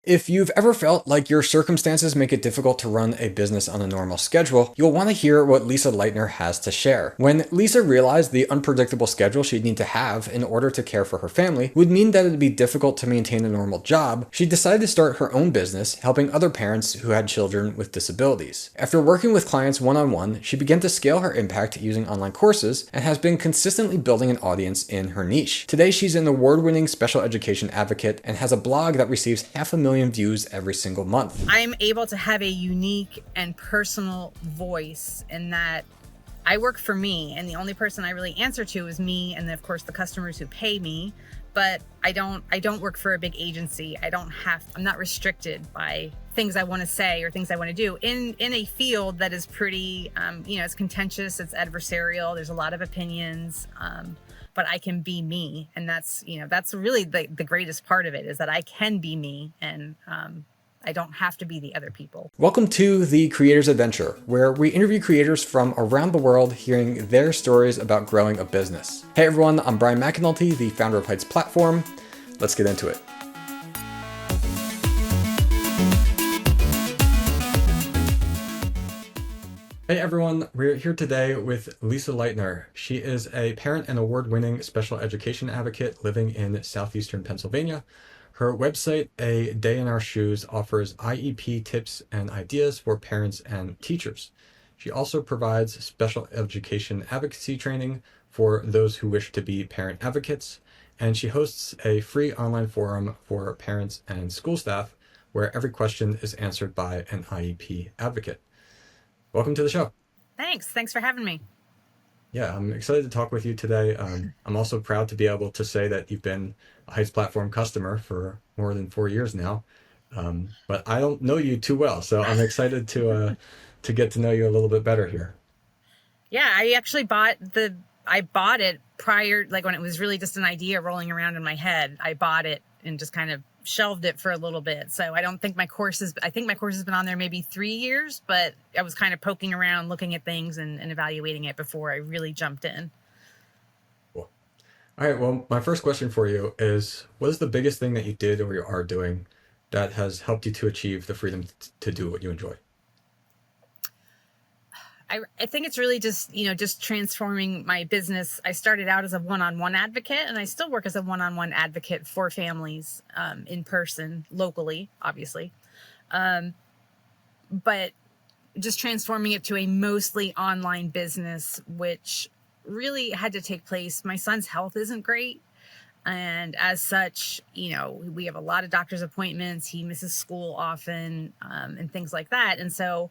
If you've ever felt like your circumstances make it difficult to run a business on a normal schedule, you'll want to hear what Lisa Lightner has to share. When Lisa realized the unpredictable schedule she'd need to have in order to care for her family would mean that it'd be difficult to maintain a normal job, she decided to start her own business helping other parents who had children with disabilities. After working with clients one-on-one, she began to scale her impact using online courses and has been consistently building an audience in her niche. Today, she's an award-winning special education advocate and has a blog that receives 500,000 views every single month. I'm able to have a unique and personal voice in that I work for me, and the only person I really answer to is me, and then of course the customers who pay me. But I don't work for a big agency. I'm not restricted by things I want to say or things I want to do in a field that is pretty, it's contentious, it's adversarial. There's a lot of opinions. But I can be me. And that's really the greatest part of it, is that I can be me, and I don't have to be the other people. Welcome to The Creator's Adventure, where we interview creators from around the world hearing their stories about growing a business. Hey everyone, I'm Brian McAnulty, the founder of Heights Platform. Let's get into it. Hey everyone, we're here today with Lisa Lightner. She is a parent and award-winning special education advocate living in southeastern Pennsylvania. Her website, A Day in Our Shoes, offers IEP tips and ideas for parents and teachers. She also provides special education advocacy training for those who wish to be parent advocates, and she hosts a free online forum for parents and school staff where every question is answered by an IEP advocate. Welcome to the show. Thanks for having me. Yeah, I'm excited to talk with you today. I'm also proud to be able to say that you've been a Heights Platform customer for more than 4 years now. But I don't know you too well, so I'm excited to get to know you a little bit better here. Yeah, I actually bought it prior, like when it was really just an idea rolling around in my head. I bought it and just kind of shelved it for a little bit. So I think my course has been on there maybe 3 years, but I was kind of poking around, looking at things and evaluating it before I really jumped in. Cool. All right, well, my first question for you is, what is the biggest thing that you did or you are doing that has helped you to achieve the freedom to do what you enjoy? I think it's really just transforming my business. I started out as a one-on-one advocate, and I still work as a one-on-one advocate for families in person, locally, obviously. But just transforming it to a mostly online business, which really had to take place. My son's health isn't great. And as such, we have a lot of doctor's appointments. He misses school often, and things like that. And so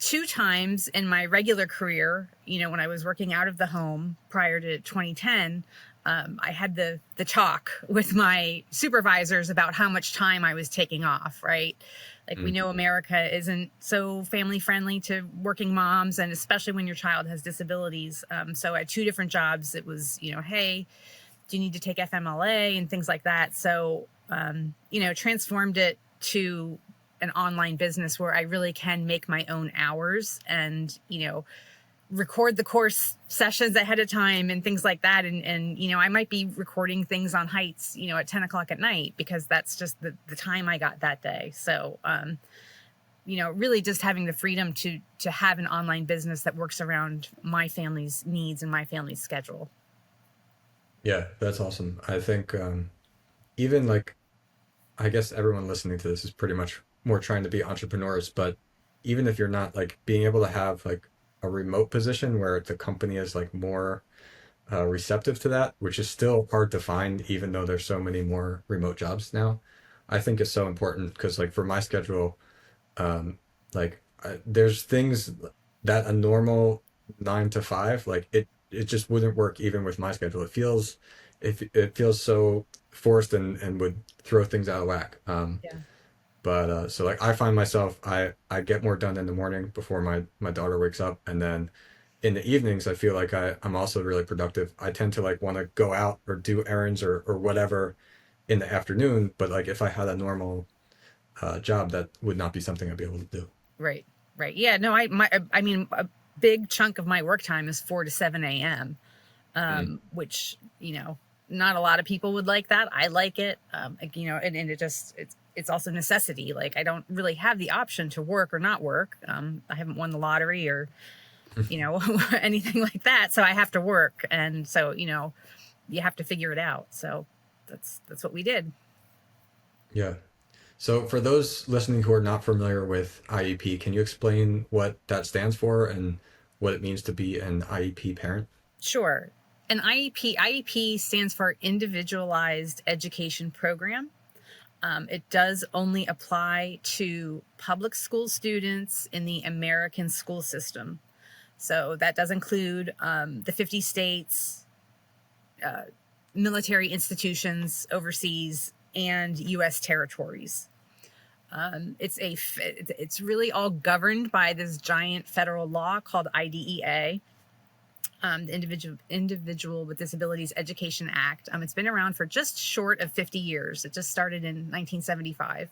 2 times in my regular career, when I was working out of the home prior to 2010, I had the talk with my supervisors about how much time I was taking off, right? Like, we know America isn't so family friendly to working moms, and especially when your child has disabilities. So at 2 different jobs, it was, hey, do you need to take FMLA and things like that? So, transformed it to an online business where I really can make my own hours and, record the course sessions ahead of time and things like that. And I might be recording things on Heights, at 10 o'clock at night, because that's just the time I got that day. So, really just having the freedom to have an online business that works around my family's needs and my family's schedule. Yeah, that's awesome. I think even like, I guess everyone listening to this is pretty much more trying to be entrepreneurs, but even if you're not, like, being able to have like a remote position where the company is like more receptive to that, which is still hard to find, even though there's so many more remote jobs now, I think is so important. Because like for my schedule, there's things that a normal 9 to 5, like it just wouldn't work even with my schedule. It feels so forced and would throw things out of whack. Yeah. But so like I find myself, I get more done in the morning before my daughter wakes up, and then in the evenings I feel like I'm also really productive. I tend to like want to go out or do errands or whatever in the afternoon, but like if I had a normal job, that would not be something I'd be able to do. Right. Yeah, no, I mean, a big chunk of my work time is 4 to 7 a.m., which, not a lot of people would like that. I like it, and it's also necessity. Like, I don't really have the option to work or not work. I haven't won the lottery or, anything like that. So I have to work. And so, you have to figure it out. So that's what we did. Yeah. So for those listening who are not familiar with IEP, can you explain what that stands for and what it means to be an IEP parent? Sure. An IEP stands for Individualized Education Program. It does only apply to public school students in the American school system. So that does include the 50 states, military institutions overseas, and U.S. territories. It's really all governed by this giant federal law called IDEA, the Individual with Disabilities Education Act. It's been around for just short of 50 years. It just started in 1975.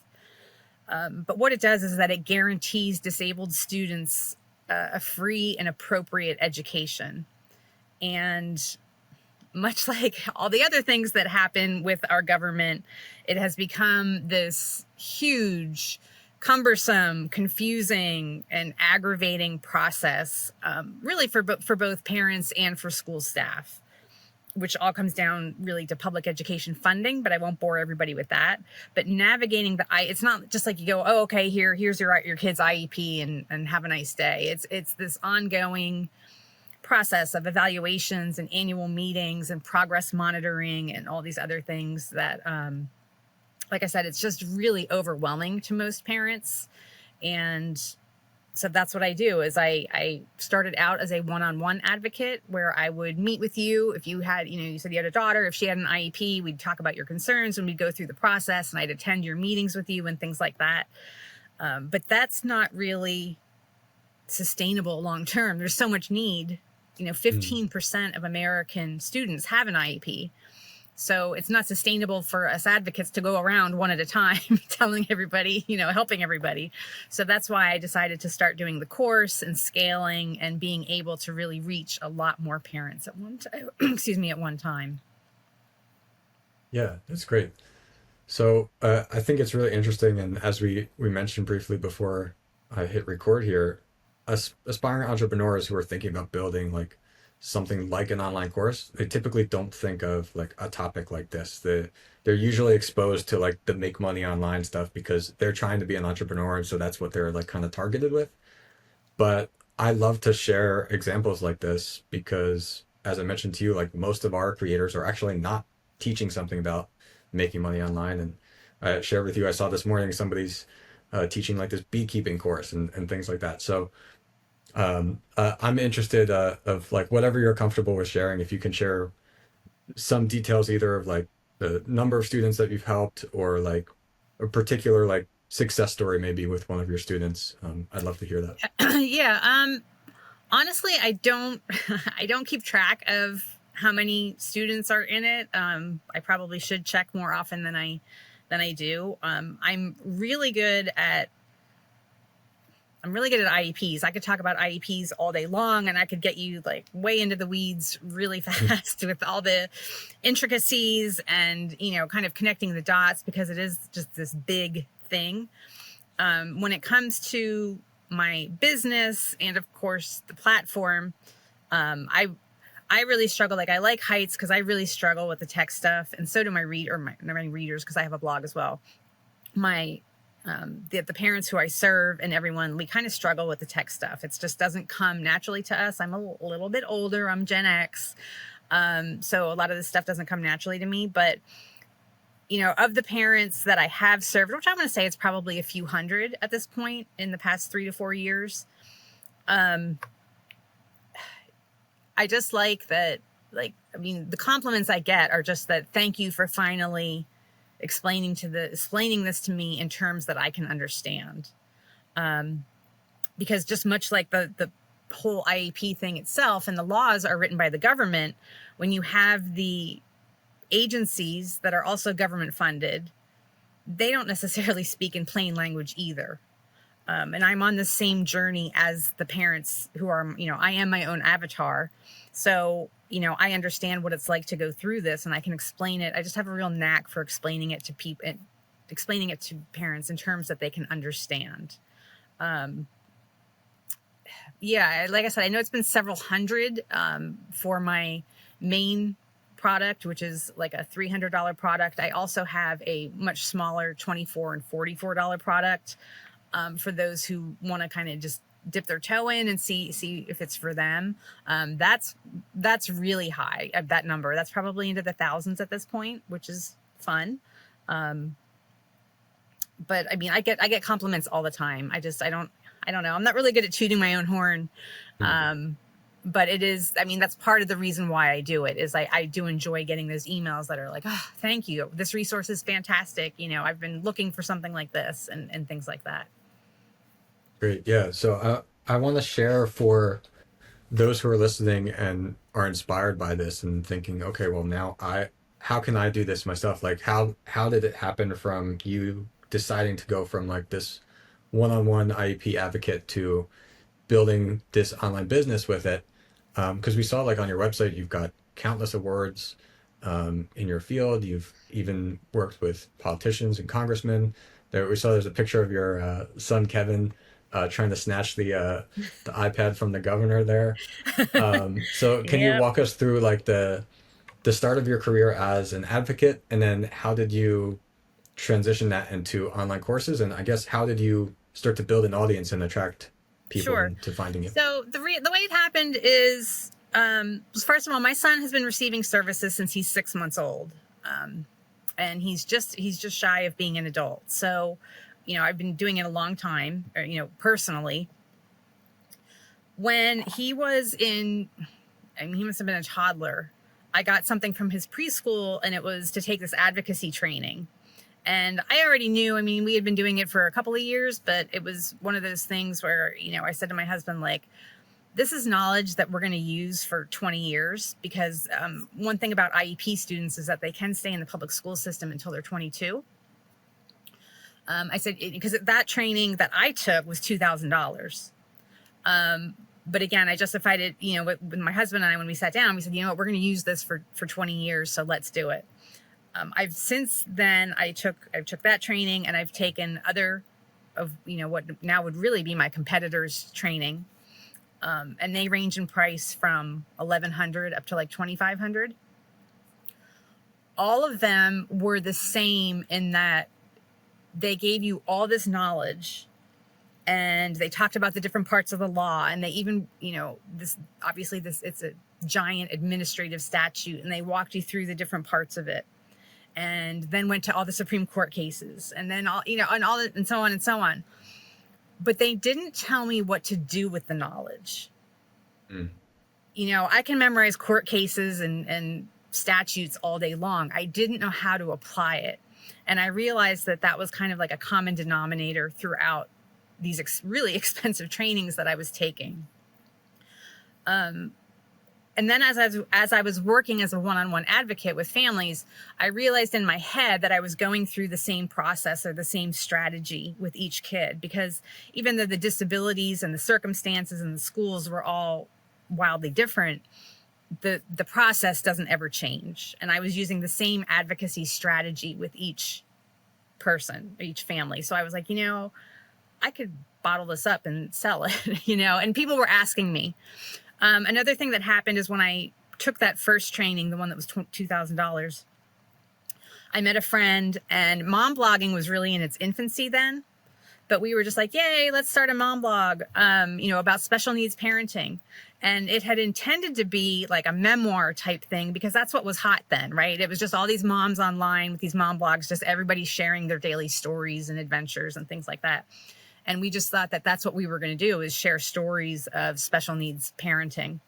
But what it does is that it guarantees disabled students a free and appropriate education. And much like all the other things that happen with our government, it has become this huge, cumbersome, confusing, and aggravating process, really for both parents and for school staff, which all comes down really to public education funding, but I won't bore everybody with that. But navigating it's not just like you go, oh, okay, here's your kid's IEP and have a nice day. It's this ongoing process of evaluations and annual meetings and progress monitoring and all these other things that, like I said, it's just really overwhelming to most parents. And so that's what I do is I started out as a one-on-one advocate where I would meet with you. If you had, you said you had a daughter, if she had an IEP, we'd talk about your concerns and we'd go through the process and I'd attend your meetings with you and things like that. But that's not really sustainable long-term. There's so much need. 15% of American students have an IEP. So it's not sustainable for us advocates to go around one at a time telling everybody, helping everybody. So that's why I decided to start doing the course and scaling and being able to really reach a lot more parents at one time. At one time. Yeah, that's great. So I think it's really interesting, and as we mentioned briefly before I hit record here, aspiring entrepreneurs who are thinking about building like something like an online course, they typically don't think of like a topic like this. They're usually exposed to like the make money online stuff because they're trying to be an entrepreneur, and so that's what they're like kind of targeted with. But I love to share examples like this because, as I mentioned to you, like most of our creators are actually not teaching something about making money online. And I shared with you, I saw this morning somebody's teaching like this beekeeping course and things like that. So I'm interested of like whatever you're comfortable with sharing. If you can share some details, either of like the number of students that you've helped or like a particular like success story, maybe with one of your students. I'd love to hear that. Yeah. Honestly, I don't I don't keep track of how many students are in it. I probably should check more often than I do. I'm really good at IEPs. I could talk about IEPs all day long and I could get you like way into the weeds really fast with all the intricacies and, kind of connecting the dots because it is just this big thing. When it comes to my business and of course the platform, I really struggle. Like I like Heights because I really struggle with the tech stuff, and so do my readers because I have a blog as well. The parents who I serve and everyone, we kind of struggle with the tech stuff. It just doesn't come naturally to us. I'm a little bit older. I'm Gen X. So a lot of this stuff doesn't come naturally to me. But, of the parents that I have served, which I'm going to say it's probably a few hundred at this point in the past 3 to 4 years. I just like that, the compliments I get are just that thank you for finally explaining this to me in terms that I can understand. Because just much like the whole IEP thing itself and the laws are written by the government, when you have the agencies that are also government funded, they don't necessarily speak in plain language either. And I'm on the same journey as the parents who are, I am my own avatar. So, I understand what it's like to go through this and I can explain it. I just have a real knack for explaining it to people explaining it to parents in terms that they can understand. Yeah, like I said, I know it's been several hundred for my main product, which is like a $300 product. I also have a much smaller $24 and $44 product for those who want to kind of just dip their toe in and see if it's for them. That's really high at that number. That's probably into the thousands at this point, which is fun. But I mean, I get compliments all the time. I don't know. I'm not really good at tooting my own horn. But it is, I mean, that's part of the reason why I do it is I do enjoy getting those emails that are like, oh, thank you. This resource is fantastic. You know, I've been looking for something like this and things like that. Great. Yeah. So I want to share for those who are listening and are inspired by this and thinking, okay, well now how can I do this myself? Like how did it happen from you deciding to go from like this one-on-one IEP advocate to building this online business with it? Because we saw like on your website, you've got countless awards in your field. You've even worked with politicians and congressmen. There, we saw there's a picture of your son Kevin trying to snatch the iPad from the governor there. So can you Yeah, walk us through like the start of your career as an advocate, and then how did you transition that into online courses? And I guess how did you start to build an audience and attract people sure. into finding you? So the way it happened is, first of all, my son has been receiving services since he's 6 months old. And he's just shy of being an adult. So, you know, I've been doing it a long time, you know, personally. When he was he must have been a toddler. I got something from his preschool, and it was to take this advocacy training. And I already knew, I mean, we had been doing it for a couple of years, but it was one of those things where, you know, I said to my husband, like, this is knowledge that we're going to use for 20 years because one thing about IEP students is that they can stay in the public school system until they're 22. I said, because that training that I took was $2,000. But again, I justified it, you know, with my husband and I, when we sat down, we said, you know what, we're going to use this for 20 years. So let's do it. I've since then, I took that training, and I've taken other of, you know, what now would really be my competitors' training. And they range in price from $1,100 up to like $2,500. All of them were the same in that they gave you all this knowledge, and they talked about the different parts of the law, and they even, you know, this obviously it's a giant administrative statute, and they walked you through the different parts of it, and then went to all the Supreme Court cases, and then all, you know, and so on and so on. But they didn't tell me what to do with the knowledge. You know, I can memorize court cases and statutes all day long. I didn't know how to apply it. And I realized that that was kind of like a common denominator throughout these really expensive trainings that I was taking. And then as I was working as a one-on-one advocate with families, I realized in my head that I was going through the same process or the same strategy with each kid, because even though the disabilities and the circumstances and the schools were all wildly different, the process doesn't ever change. And I was using the same advocacy strategy with each person, each family. So I was like, you know, I could bottle this up and sell it, you know, and people were asking me. Another thing that happened is when I took that first training, the one that was $2,000, I met a friend, and mom blogging was really in its infancy then, but we were just like, yay, let's start a mom blog, you know, about special needs parenting. And it had intended to be like a memoir type thing, because that's what was hot then, right? It was just all these moms online with these mom blogs, just everybody sharing their daily stories and adventures and things like that. And we just thought that that's what we were going to do, is share stories of special needs parenting.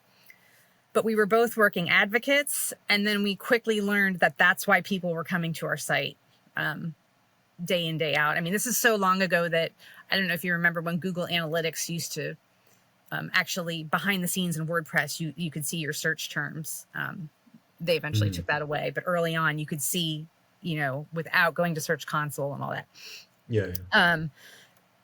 But we were both working advocates. And then we quickly learned that that's why people were coming to our site day in, day out. I mean, this is so long ago that I don't know if you remember when Google Analytics used to actually, behind the scenes in WordPress, you could see your search terms. They eventually took that away. But early on, you could see, you know, without going to Search Console and all that. Yeah.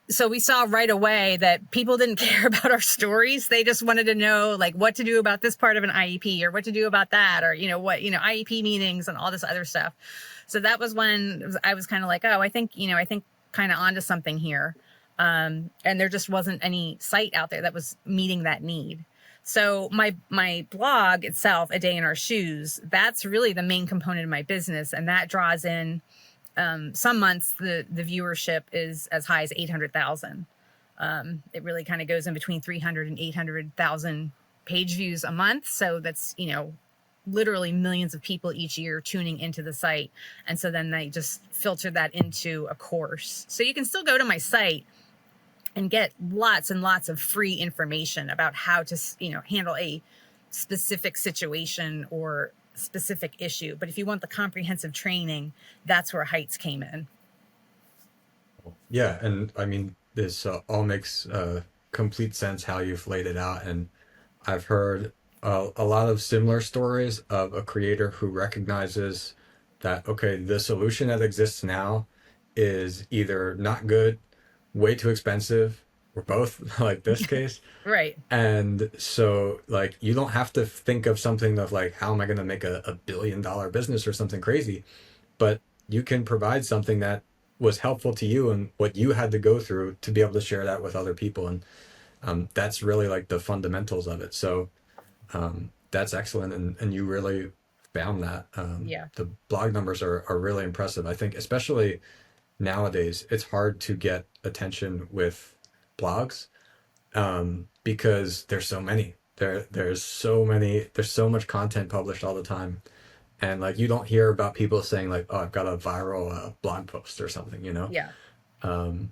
So we saw right away that people didn't care about our stories. They just wanted to know like what to do about this part of an IEP or what to do about that, or, what, IEP meetings and all this other stuff. So that was when I was kind of like, oh, I think kind of onto something here. And there just wasn't any site out there that was meeting that need. So my blog itself, A Day in Our Shoes, that's really the main component of my business, and that draws in, some months the viewership is as high as 800,000. It really kind of goes in between 300 and 800,000 page views a month. So that's, literally millions of people each year tuning into the site. And so then they just filter that into a course. So you can still go to my site and get lots and lots of free information about how to, handle a specific situation or specific issue. But if you want the comprehensive training, that's where Heights came in. Yeah, and I mean, this all makes complete sense how you've laid it out. And I've heard a lot of similar stories of a creator who recognizes that, okay, the solution that exists now is either not good, way too expensive, or both, like this case. Right. And so, like, you don't have to think of something of like, how am I going to make a $1 billion business or something crazy? But you can provide something that was helpful to you and what you had to go through to be able to share that with other people. And that's really like the fundamentals of it. So that's excellent. And you really found that. Yeah. The blog numbers are really impressive. I think, especially nowadays, it's hard to get attention with blogs because there's so many. There's so many. There's so much content published all the time, and like you don't hear about people saying like, "Oh, I've got a viral blog post or something," you know. Yeah. Um, Yeah.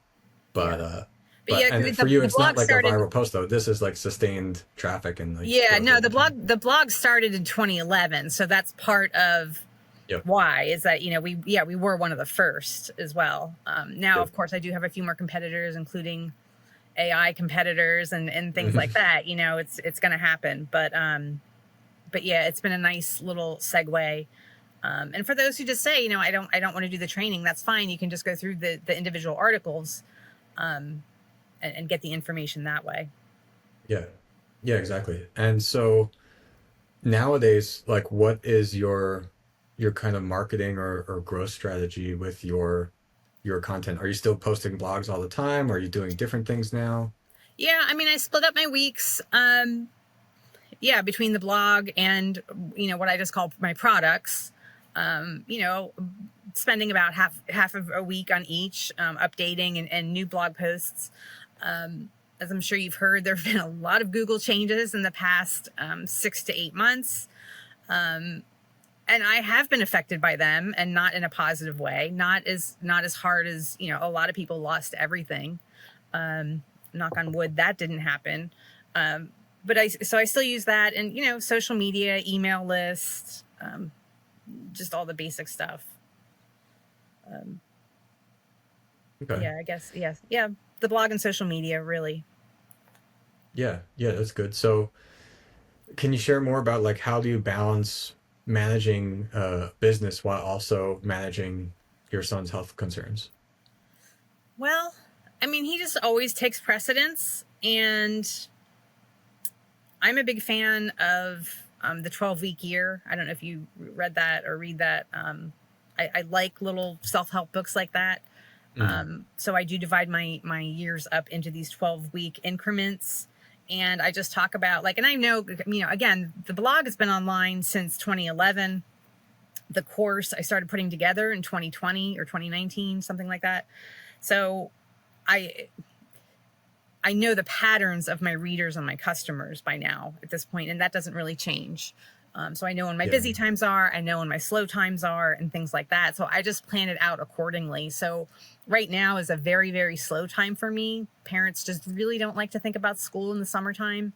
but uh, But yeah, and for you, the it's not blog like a started. viral post though. This is like sustained traffic and like Yeah, growth no, over time. the blog started in 2011, so that's part of Yep. why is that we were one of the first as well. Now, Yep. of course, I do have a few more competitors, including AI competitors and things like that. It's going to happen, but yeah, it's been a nice little segue. And for those who just say, I don't want to do the training, that's fine. You can just go through the individual articles, and get the information that way. Yeah. Yeah. Exactly. And so nowadays, like, what is your kind of marketing or growth strategy with your content? Are you still posting blogs all the time? Or are you doing different things now? Yeah, I mean, I split up my weeks. Yeah, between the blog and what I just call my products. Spending about half of a week on each, updating and new blog posts. As I'm sure you've heard, there have been a lot of Google changes in the past 6 to 8 months. And I have been affected by them, and not in a positive way, not as hard as, a lot of people lost everything. Knock on wood, that didn't happen. But I still use that, and, social media, email lists, just all the basic stuff. Okay. Yeah, I guess. Yes. Yeah. The blog and social media, really. Yeah. Yeah. That's good. So can you share more about like how do you balance managing business while also managing your son's health concerns? Well, I mean, he just always takes precedence, and I'm a big fan of the 12-week year. I don't know if you read that or read that. I like little self-help books like that. Mhm. So I do divide my years up into these 12-week increments. And I just talk about and I know, again, the blog has been online since 2011. The course I started putting together in 2020 or 2019, something like that. So I know the patterns of my readers and my customers by now at this point, and that doesn't really change. So I know when my Yeah. busy times are, I know when my slow times are, and things like that. So I just plan it out accordingly. So right now is a very, very slow time for me. Parents just really don't like to think about school in the summertime.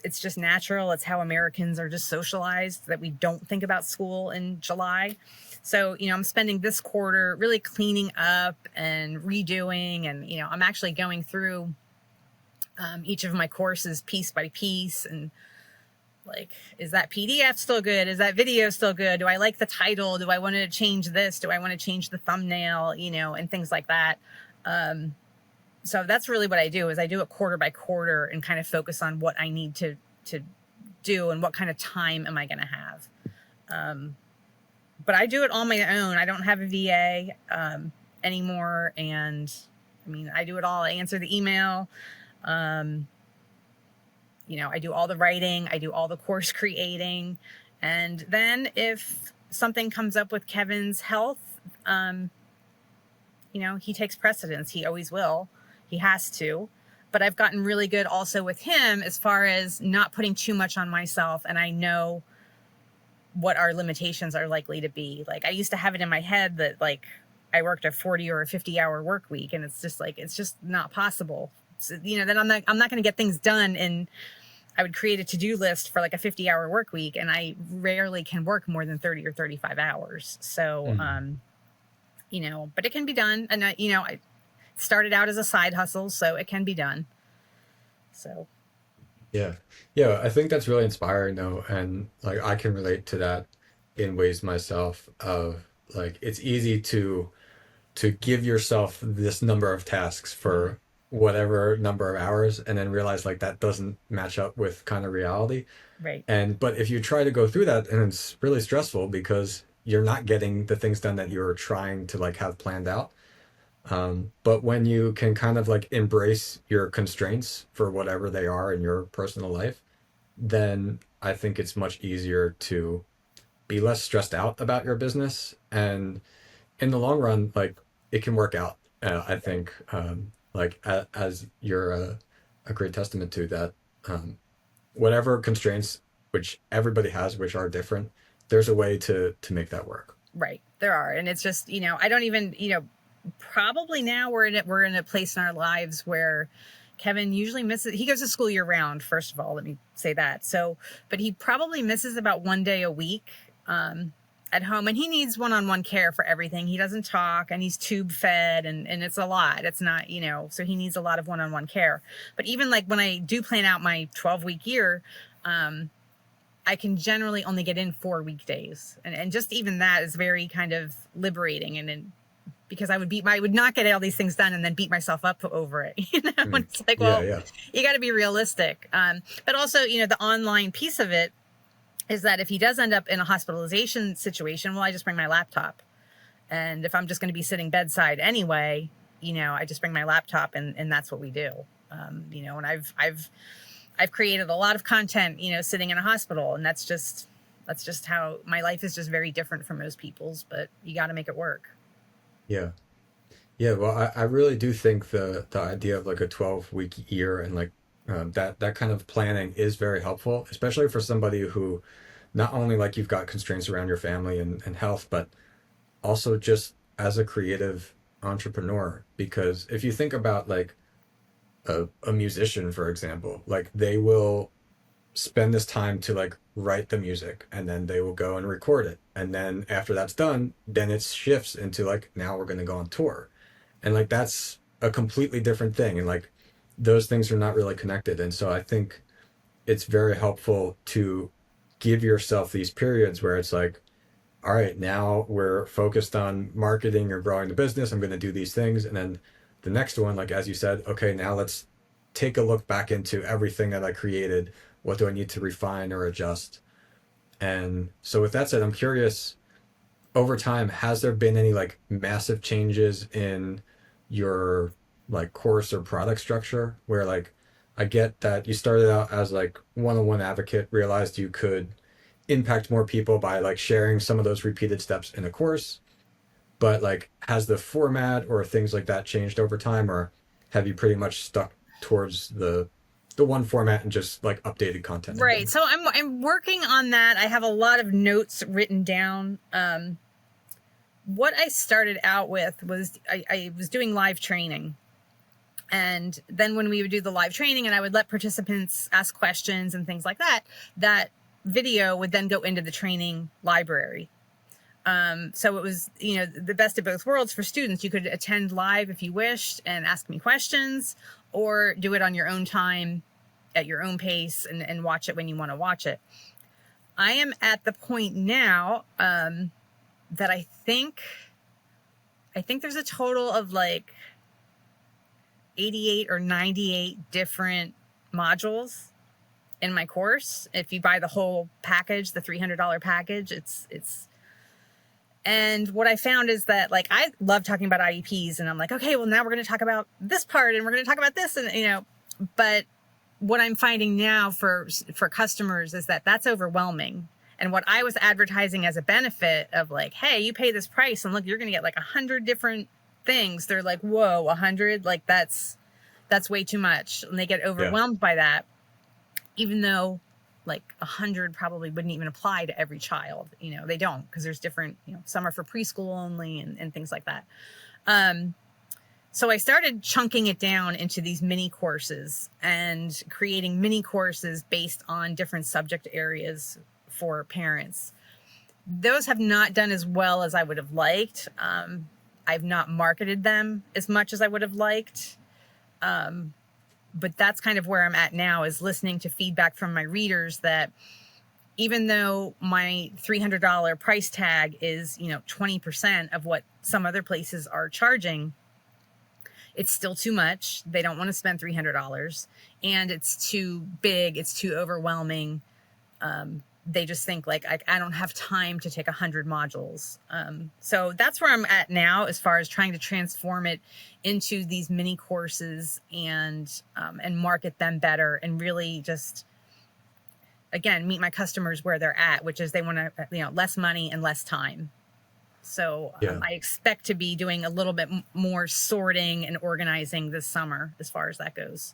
It's just natural. It's how Americans are just socialized, that we don't think about school in July. So, I'm spending this quarter really cleaning up and redoing. And, I'm actually going through each of my courses piece by piece, and is that PDF still good? Is that video still good? Do I like the title? Do I want to change this? Do I want to change the thumbnail? And things like that. So that's really what I do, is I do it quarter by quarter and kind of focus on what I need to do and what kind of time am I going to have. But I do it on my own. I don't have a VA anymore. And I mean, I do it all. I answer the email. You know, I do all the writing, I do all the course creating. And then if something comes up with Kevin's health, you know, he takes precedence. He always will. He has to. But I've gotten really good also with him as far as not putting too much on myself. And I know what our limitations are likely to be. Like, I used to have it in my head that, like, I worked a 40 or a 50-hour work week, and it's just like, it's just not possible. So, you know, then I'm not going to get things done. And I would create a to-do list for like a 50-hour work week, and I rarely can work more than 30 or 35 hours. So, you know, but it can be done. And you know, I started out as a side hustle, so it can be done. So, Yeah. Yeah, I think that's really inspiring though. And like I can relate to that in ways myself of like it's easy to give yourself this number of tasks for whatever number of hours and then realize like that doesn't match up with kind of reality. right. And but if you try to go through that and it's really stressful because you're not getting the things done that you're trying to like have planned out. But when you can kind of like embrace your constraints for whatever they are in your personal life, then I think it's much easier to be less stressed out about your business. And in the long run, like it can work out. I think, like as you're a great testament to that, whatever constraints which everybody has, which are different, there's a way to make that work. Right. There are. And it's just, you know, I don't even, you know, probably now we're in a place in our lives where Kevin usually misses, he goes to school year round, first of all, let me say that. So, but he probably misses about 1 day a week at home, and he needs one-on-one care for everything. He doesn't talk, and he's tube fed, and it's a lot. It's not, you know, so he needs a lot of one-on-one care. But even like when I do plan out my 12-week year, I can generally only get in 4 weekdays. And just even that is very kind of liberating. And because I would not get all these things done and then beat myself up over it. You know, and it's like, Yeah, well, yeah. you got to be realistic. But also, you know, the online piece of it is that if he does end up in a hospitalization situation, well, I just bring my laptop. And if I'm just going to be sitting bedside anyway, you know, I just bring my laptop, and that's what we do. You know, and I've created a lot of content, you know, sitting in a hospital, and that's just how my life is, just very different from most people's, but you got to make it work. Yeah. Yeah, well, I really do think the idea of like a 12-week year and like that kind of planning is very helpful, especially for somebody who not only like you've got constraints around your family and health, but also just as a creative entrepreneur. Because if you think about like a musician, for example, like they will spend this time to like write the music and then they will go and record it. And then after that's done, then it shifts into like now we're going to go on tour. And like that's a completely different thing. And like those things are not really connected. And so I think it's very helpful to give yourself these periods where it's like, all right, now we're focused on marketing or growing the business. I'm going to do these things. And then the next one, like as you said, okay, now let's take a look back into everything that I created. What do I need to refine or adjust? And so with that said, I'm curious, over time, has there been any like massive changes in your like course or product structure where like I get that you started out as like one-on-one advocate, realized you could impact more people by like sharing some of those repeated steps in a course, but like has the format or things like that changed over time, or have you pretty much stuck towards the one format and just like updated content and Right. things? So I'm working on that. I have a lot of notes written down. What I started out with was I was doing live training. And then when we would do the live training and I would let participants ask questions and things like that, that video would then go into the training library. So it was, you know, the best of both worlds for students. You could attend live if you wished and ask me questions, or do it on your own time at your own pace and watch it when you want to watch it. I am at the point now that I think there's a total of like 88 or 98 different modules in my course. If you buy the whole package, the $300 package, it's and what I found is that, like, I love talking about IEPs, and I'm like, okay, well, now we're going to talk about this part, and we're going to talk about this, and but what I'm finding now for customers is that that's overwhelming. And what I was advertising as a benefit of, like, hey, you pay this price and look, you're going to get like 100 different things. They're like, whoa, 100, like that's way too much, and they get Yeah. overwhelmed by that, even though like 100 probably wouldn't even apply to every child. They don't, because there's different, some are for preschool only and things like that. So I started chunking it down into these mini courses and creating mini courses based on different subject areas for parents. Those have not done as well as I would have liked. I've not marketed them as much as I would have liked. But that's kind of where I'm at now, is listening to feedback from my readers that even though my $300 price tag is, 20% of what some other places are charging, it's still too much. They don't want to spend $300, and it's too big. It's too overwhelming. They just think, like, I don't have time to take 100 modules. So that's where I'm at now, as far as trying to transform it into these mini courses and market them better, and really just, again, meet my customers where they're at, which is they want to, less money and less time. So Yeah. I expect to be doing a little bit more sorting and organizing this summer as far as that goes.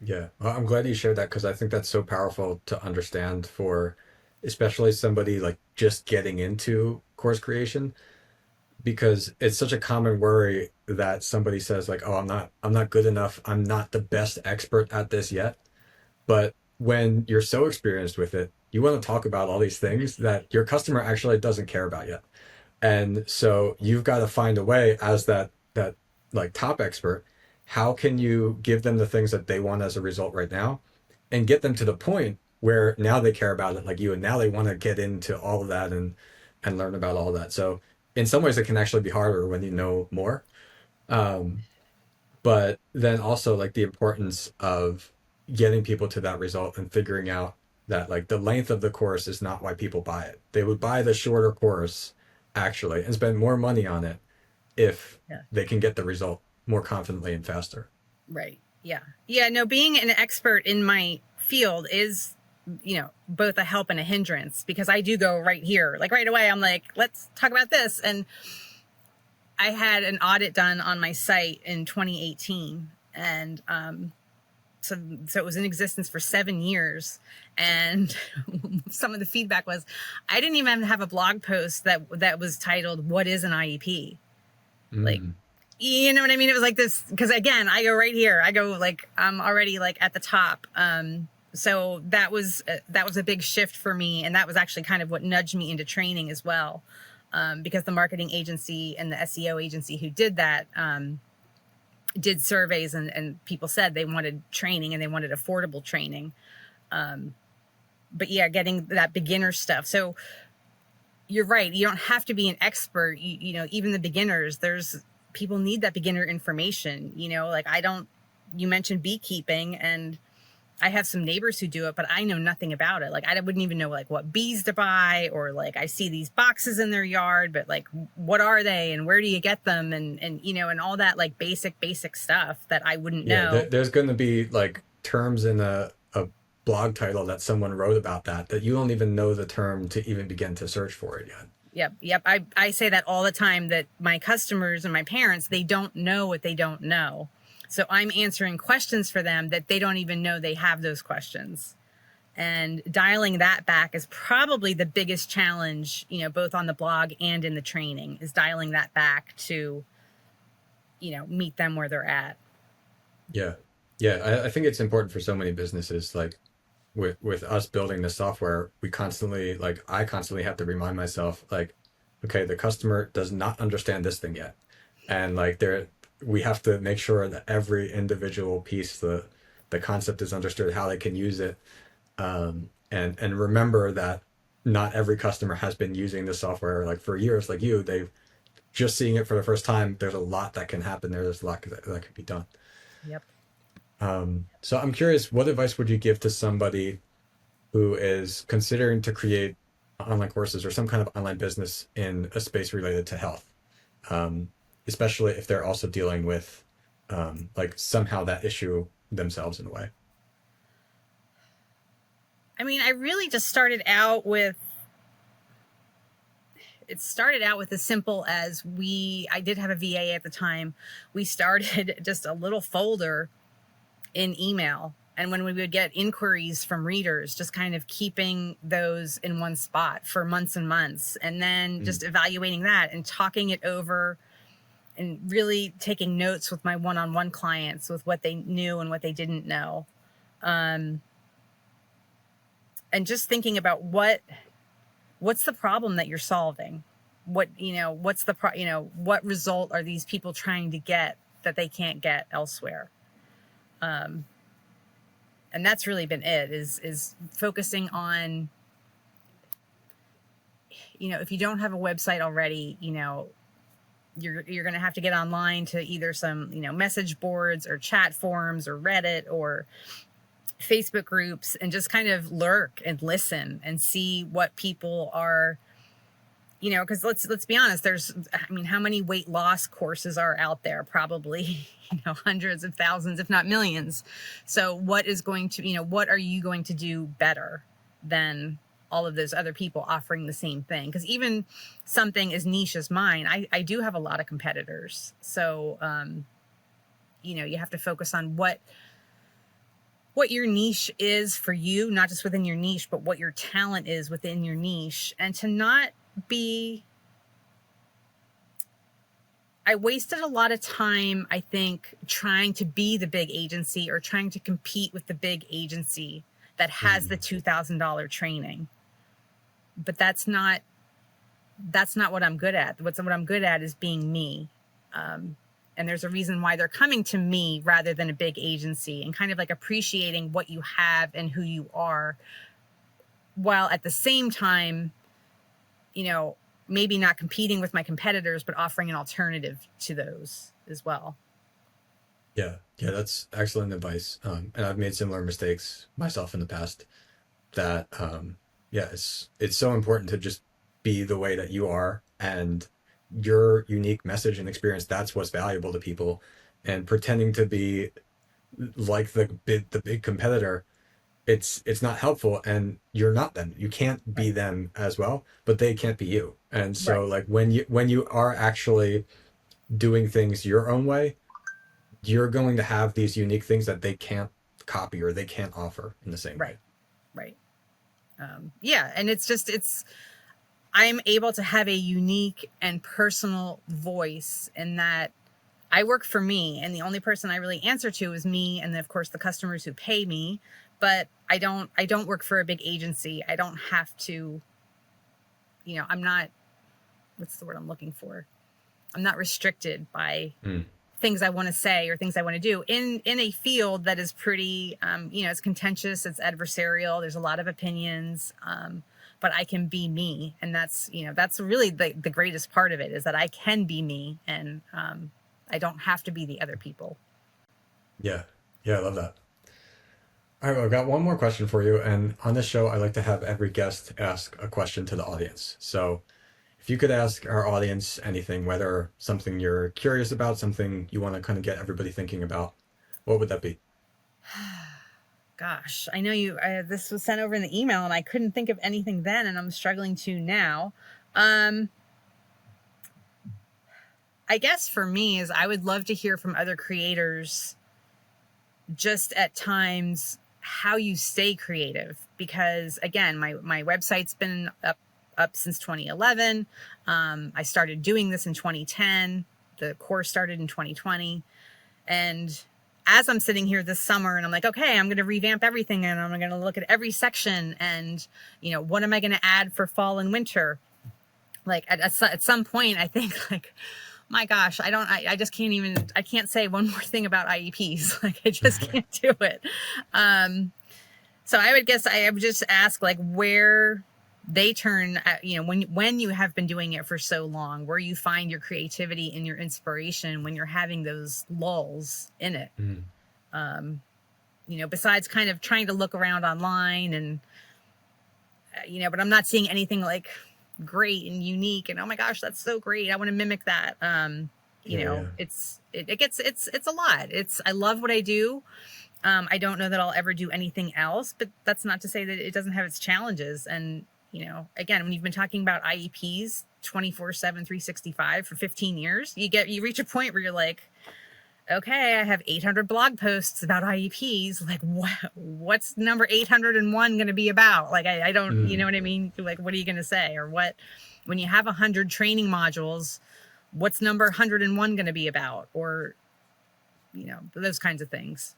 Yeah. Well, I'm glad you shared that, because I think that's so powerful to understand for especially somebody like just getting into course creation, because it's such a common worry that somebody says like, "Oh, I'm not good enough. I'm not the best expert at this yet." But when you're so experienced with it, you want to talk about all these things that your customer actually doesn't care about yet. And so you've got to find a way, as that like top expert, how can you give them the things that they want as a result right now, and get them to the point where now they care about it like you, and now they want to get into all of that and learn about all of that. So in some ways it can actually be harder when you know more. Um, but then also like the importance of getting people to that result and figuring out that like the length of the course is not why people buy it. They would buy the shorter course actually and spend more money on it if Yeah. they can get the result more confidently and faster. Right. Yeah. Yeah. No, being an expert in my field is, both a help and a hindrance, because I do go right here, like right away. I'm like, let's talk about this. And I had an audit done on my site in 2018. And, so it was in existence for 7 years. And some of the feedback was, I didn't even have a blog post that was titled, "What is an IEP?" Like, Mm. you know what I mean? It was like this, because again, I go right here. I go like, I'm already like at the top. So that was a big shift for me. And that was actually kind of what nudged me into training as well. Because the marketing agency and the SEO agency who did that, did surveys, and people said they wanted training, and they wanted affordable training. But yeah, getting that beginner stuff. So you're right. You don't have to be an expert. Even the beginners, people need that beginner information. Like you mentioned beekeeping, and I have some neighbors who do it, but I know nothing about it. Like, I wouldn't even know like what bees to buy, or like I see these boxes in their yard, but like, what are they and where do you get them? And all that like basic stuff that I wouldn't Yeah, know. there's going to be like terms in a blog title that someone wrote about that you don't even know the term to even begin to search for it yet. Yep. I say that all the time, that my customers and my parents, they don't know what they don't know. So I'm answering questions for them that they don't even know they have those questions. And dialing that back is probably the biggest challenge, both on the blog and in the training, is dialing that back to, meet them where they're at. Yeah. Yeah. I think it's important for so many businesses, like with us building the software, I constantly have to remind myself, like, okay, the customer does not understand this thing yet. And like we have to make sure that every individual piece, the concept is understood, how they can use it. And remember that not every customer has been using the software like for years, like they've just seeing it for the first time. There's a lot that can happen there. There's a lot that can be done. Yep. So I'm curious, what advice would you give to somebody who is considering to create online courses or some kind of online business in a space related to health, um, especially if they're also dealing with like somehow that issue themselves in a way? I mean, I really just started out with it started out with as simple as I did have a VA at the time. We started just a little folder in email. And when we would get inquiries from readers, just kind of keeping those in one spot for months and months, and then Mm, just evaluating that and talking it over and really taking notes with my one-on-one clients with what they knew and what they didn't know. Um, and just thinking about what's the problem that you're solving? What's what result are these people trying to get that they can't get elsewhere? Um, and that's really been it, is focusing on, if you don't have a website already, you're going to have to get online to either some, message boards or chat forums or Reddit or Facebook groups, and just kind of lurk and listen and see what people are, because let's be honest, how many weight loss courses are out there? Probably, hundreds of thousands, if not millions. So what are you going to do better than all of those other people offering the same thing? Because even something as niche as mine, I do have a lot of competitors. So, you have to focus on what your niche is for you, not just within your niche, but what your talent is within your niche, and to not be. I wasted a lot of time, I think, trying to be the big agency or trying to compete with the big agency that has the mm, $2,000 training. But that's not what I'm good at. What I'm good at is being me. And there's a reason why they're coming to me rather than a big agency, and kind of like appreciating what you have and who you are, while at the same time, maybe not competing with my competitors, but offering an alternative to those as well. yeah, yeah, that's excellent advice. And I've made similar mistakes myself in the past. That yeah, it's so important to just be the way that you are, and your unique message and experience. That's what's valuable to people, and pretending to be like the big competitor, it's not helpful, and you're not them. You can't be Right. them as well, but they can't be you. And so Right. like when you are actually doing things your own way, you're going to have these unique things that they can't copy or they can't offer in the same way. Right. Right. Yeah. And I'm able to have a unique and personal voice in that I work for me, and the only person I really answer to is me, and then of course the customers who pay me. But I don't work for a big agency. I don't have to, I'm not, what's the word I'm looking for? I'm not restricted by Mm, things I want to say or things I want to do in a field that is pretty, it's contentious, it's adversarial. There's a lot of opinions, but I can be me, and that's really the greatest part of it, is that I can be me, and I don't have to be the other people. yeah, yeah, I love that. All right, well, I've got one more question for you. And on this show, I like to have every guest ask a question to the audience. So if you could ask our audience anything, whether something you're curious about, something you want to kind of get everybody thinking about, what would that be? Gosh, I know this was sent over in the email, and I couldn't think of anything then, and I'm struggling to now. Um, I guess for me is I would love to hear from other creators, just at times, how you stay creative, because again, my website's been up since 2011. I started doing this in 2010. The course started in 2020. And as I'm sitting here this summer and I'm like, okay, I'm going to revamp everything, and I'm going to look at every section, and what am I going to add for fall and winter? Like at some point, I think, like, my gosh, I just can't even, I can't say one more thing about IEPs. Like, I just can't do it. So I would guess I would just ask, like, where they turn at, when you have been doing it for so long, where you find your creativity and your inspiration when you're having those lulls in it. Besides kind of trying to look around online and, but I'm not seeing anything like great and unique and, oh my gosh, that's so great, I want to mimic that. Yeah. It's a lot. I love what I do. I don't know that I'll ever do anything else, but that's not to say that it doesn't have its challenges. And, again, when you've been talking about IEPs 24/7, 365 for 15 years, you reach a point where you're like, okay, I have 800 blog posts about IEPs. Like, what's number 801 going to be about? Like, I don't, you know what I mean? Like, what are you going to say? Or when you have 100 training modules, what's number 101 going to be about? Or, those kinds of things.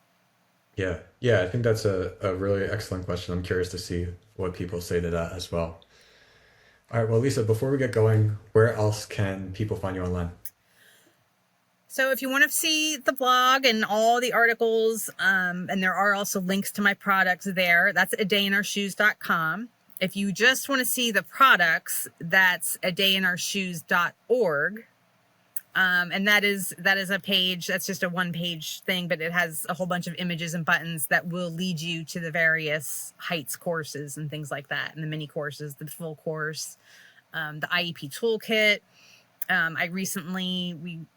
Yeah. Yeah. I think that's a really excellent question. I'm curious to see what people say to that as well. All right. Well, Lisa, before we get going, where else can people find you online? So if you want to see the blog and all the articles, and there are also links to my products there, that's adayinourshoes.com. If you just want to see the products, that's adayinourshoes.org. And that is a page, that's just a one-page thing, but it has a whole bunch of images and buttons that will lead you to the various heights courses and things like that, and the mini courses, the full course, the IEP toolkit.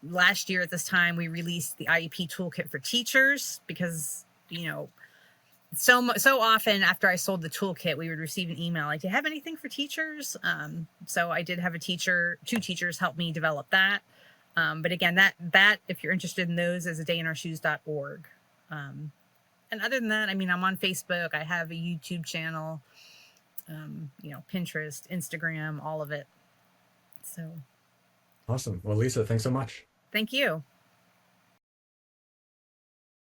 Last year at this time, we released the IEP toolkit for teachers because, so often after I sold the toolkit, we would receive an email like, do you have anything for teachers? So I did have two teachers help me develop that. But again, that if you're interested in those, is adayinourshoes.org. And other than that, I'm on Facebook. I have a YouTube channel, Pinterest, Instagram, all of it. So Awesome. Well, Lisa, thanks so much. thank you.